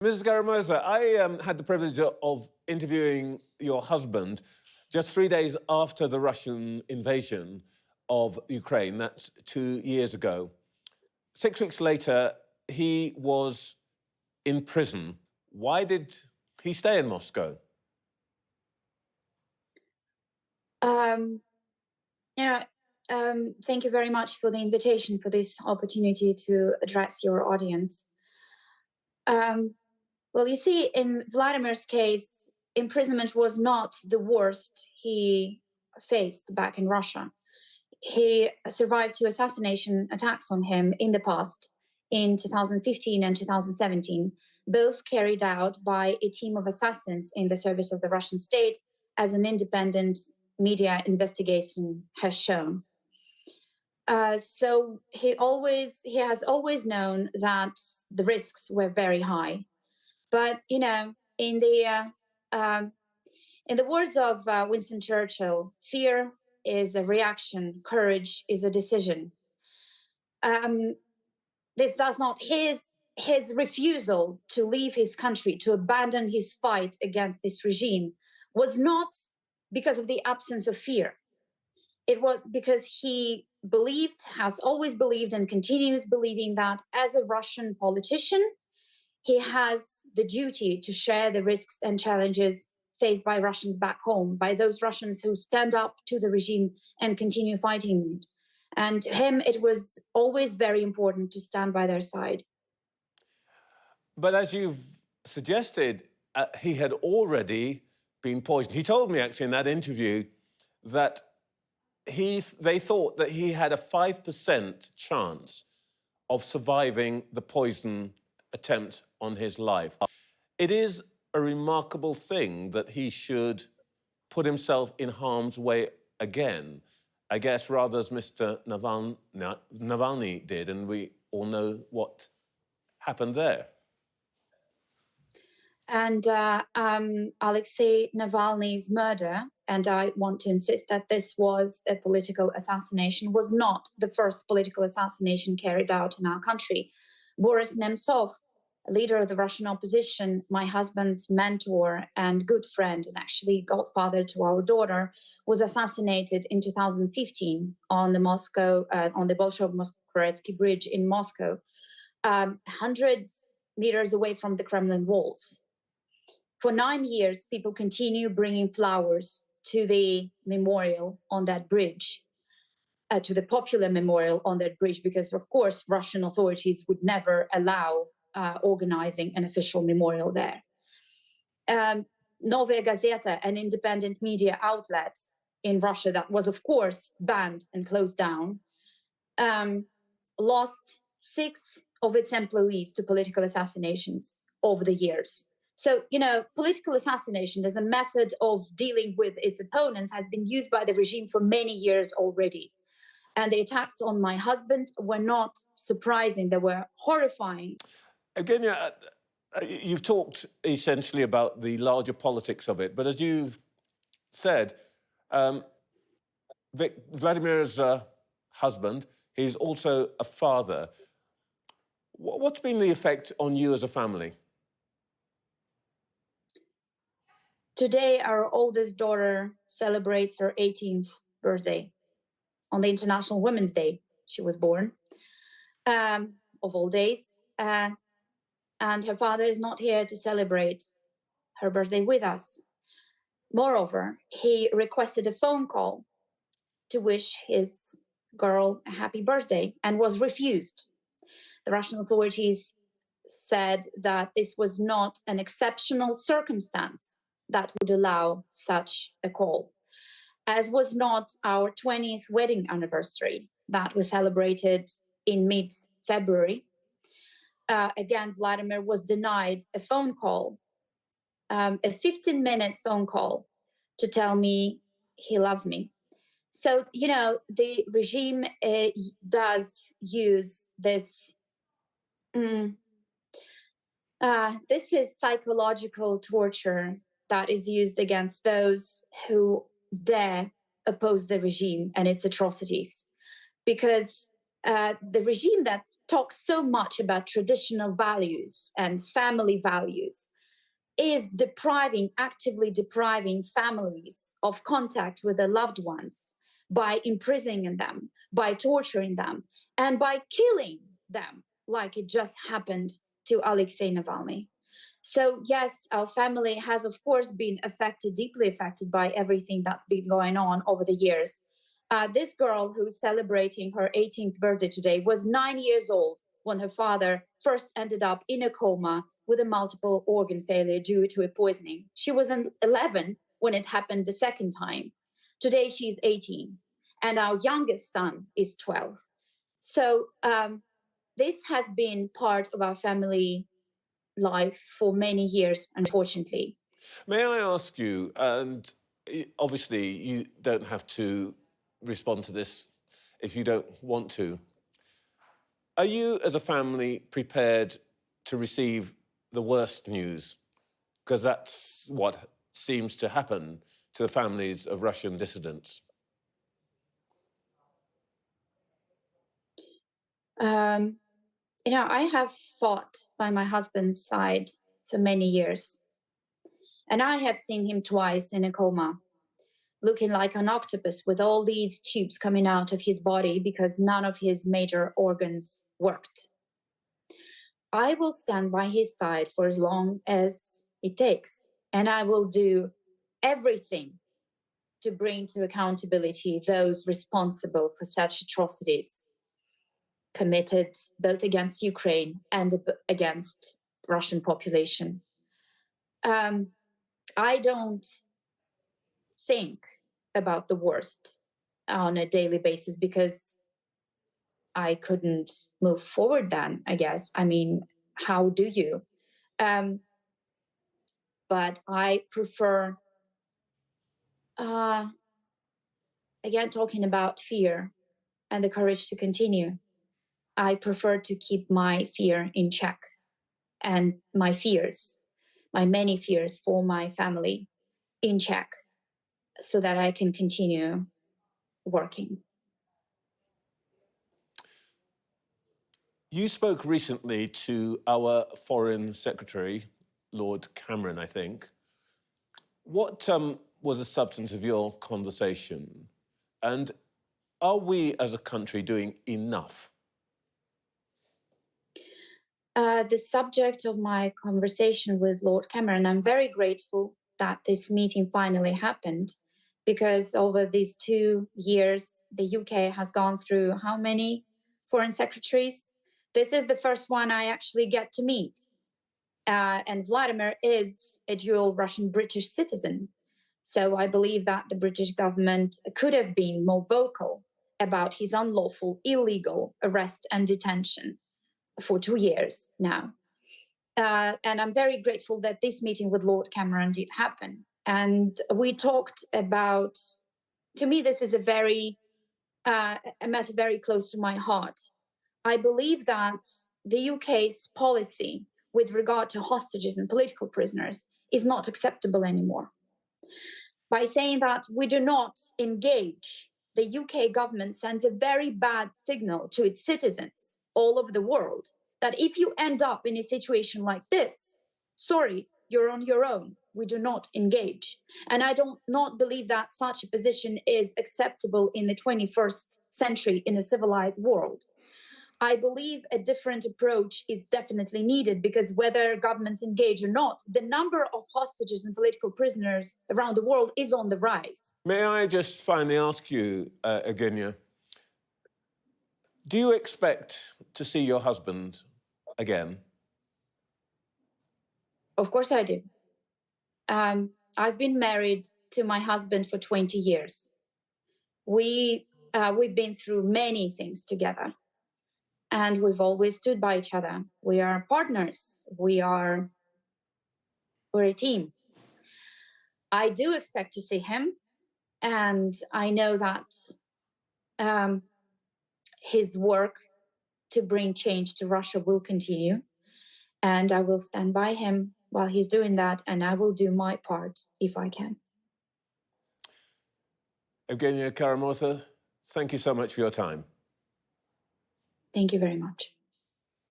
Mrs. Kara-Murza, I had the privilege of interviewing your husband just 3 days after the Russian invasion of Ukraine. That's 2 years ago. 6 weeks later, he was in prison. Why did he stay in Moscow? Thank you very much for the invitation, for this opportunity to address your audience. Well, you see, in Vladimir's case, imprisonment was not the worst he faced back in Russia. He survived 2 assassination attacks on him in the past, in 2015 and 2017, both carried out by a team of assassins in the service of the Russian state, as an independent media investigation has shown. So he has always known that the risks were very high. But in the words of Winston Churchill, fear is a reaction, courage is a decision. This does not his refusal to leave his country, to abandon his fight against this regime, was not because of the absence of fear. It was because he has always believed, and continues believing, that as a Russian politician, he has the duty to share the risks and challenges faced by Russians back home, by those Russians who stand up to the regime and continue fighting it. And to him, it was always very important to stand by their side. But as you've suggested, he had already been poisoned. He told me, actually, in that interview that they thought that he had a 5% chance of surviving the poison attempt on his life. It is a remarkable thing that he should put himself in harm's way again, I guess, rather as Mr. Navalny did, and we all know what happened there. And Alexei Navalny's murder, and I want to insist that this was a political assassination, was not the first political assassination carried out in our country. Boris Nemtsov, leader of the Russian opposition, my husband's mentor and good friend, and actually godfather to our daughter, was assassinated in 2015 on the Bolshoi-Moskvoretsky Bridge in Moscow, hundreds meters away from the Kremlin walls. For 9 years, people continue bringing flowers to the memorial on that bridge, to the popular memorial on that bridge, because, of course, Russian authorities would never allow organizing an official memorial there. Novaya Gazeta, an independent media outlet in Russia that was, of course, banned and closed down, lost 6 of its employees to political assassinations over the years. So, political assassination as a method of dealing with its opponents has been used by the regime for many years already. And the attacks on my husband were not surprising. They were horrifying. Evgenia, you've talked essentially about the larger politics of it, but as you've said, Vladimir's husband, he's also a father. What's been the effect on you as a family? Today, our oldest daughter celebrates her 18th birthday. On the International Women's Day, she was born, of all days. And her father is not here to celebrate her birthday with us. Moreover, he requested a phone call to wish his girl a happy birthday and was refused. The Russian authorities said that this was not an exceptional circumstance that would allow such a call, as was not our 20th wedding anniversary that was celebrated in mid-February. Again, Vladimir was denied a phone call, a 15-minute phone call to tell me he loves me. So, the regime does use this. This is psychological torture that is used against those who dare oppose the regime and its atrocities. Because the regime that talks so much about traditional values and family values is actively depriving families of contact with their loved ones by imprisoning them, by torturing them, and by killing them, like it just happened to Alexei Navalny. So yes, our family has, of course, been deeply affected by everything that's been going on over the years. This girl who's celebrating her 18th birthday today was 9 years old when her father first ended up in a coma with a multiple organ failure due to a poisoning. She was 11 when it happened the second time. Today she's 18, and our youngest son is 12. So this has been part of our family life for many years, unfortunately. May I ask you, and obviously you don't have to respond to this if you don't want to, are you as a family prepared to receive the worst news? Because that's what seems to happen to the families of Russian dissidents. I have fought by my husband's side for many years. And I have seen him twice in a coma, looking like an octopus with all these tubes coming out of his body because none of his major organs worked. I will stand by his side for as long as it takes, and I will do everything to bring to accountability those responsible for such atrocities committed both against Ukraine and against the Russian population. I don't think about the worst on a daily basis because I couldn't move forward then, I guess. I mean, how do you? But I prefer, again, talking about fear and the courage to continue. I prefer to keep my fear in check and my fears, my many fears for my family in check so that I can continue working. You spoke recently to our Foreign Secretary, Lord Cameron, I think. What was the substance of your conversation? And are we as a country doing enough? The subject of my conversation with Lord Cameron, I'm very grateful that this meeting finally happened because over these 2 years, the UK has gone through how many foreign secretaries? This is the first one I actually get to meet. And Vladimir is a dual Russian-British citizen. So I believe that the British government could have been more vocal about his unlawful, illegal arrest and detention for 2 years now. And I'm very grateful that this meeting with Lord Cameron did happen. And we talked about, to me, this is a matter very close to my heart. I believe that the UK's policy with regard to hostages and political prisoners is not acceptable anymore. By saying that we do not engage, the UK government sends a very bad signal to its citizens all over the world that if you end up in a situation like this, sorry, you're on your own. We do not engage. And I do not believe that such a position is acceptable in the 21st century in a civilized world. I believe a different approach is definitely needed because whether governments engage or not, the number of hostages and political prisoners around the world is on the rise. May I just finally ask you, Evgenia, do you expect to see your husband again? Of course I do. I've been married to my husband for 20 years. We've been through many things together. And we've always stood by each other. We are partners. We're a team. I do expect to see him. And I know that his work to bring change to Russia will continue. And I will stand by him while he's doing that. And I will do my part if I can. Evgenia Kara-Murza, thank you so much for your time. Thank you very much.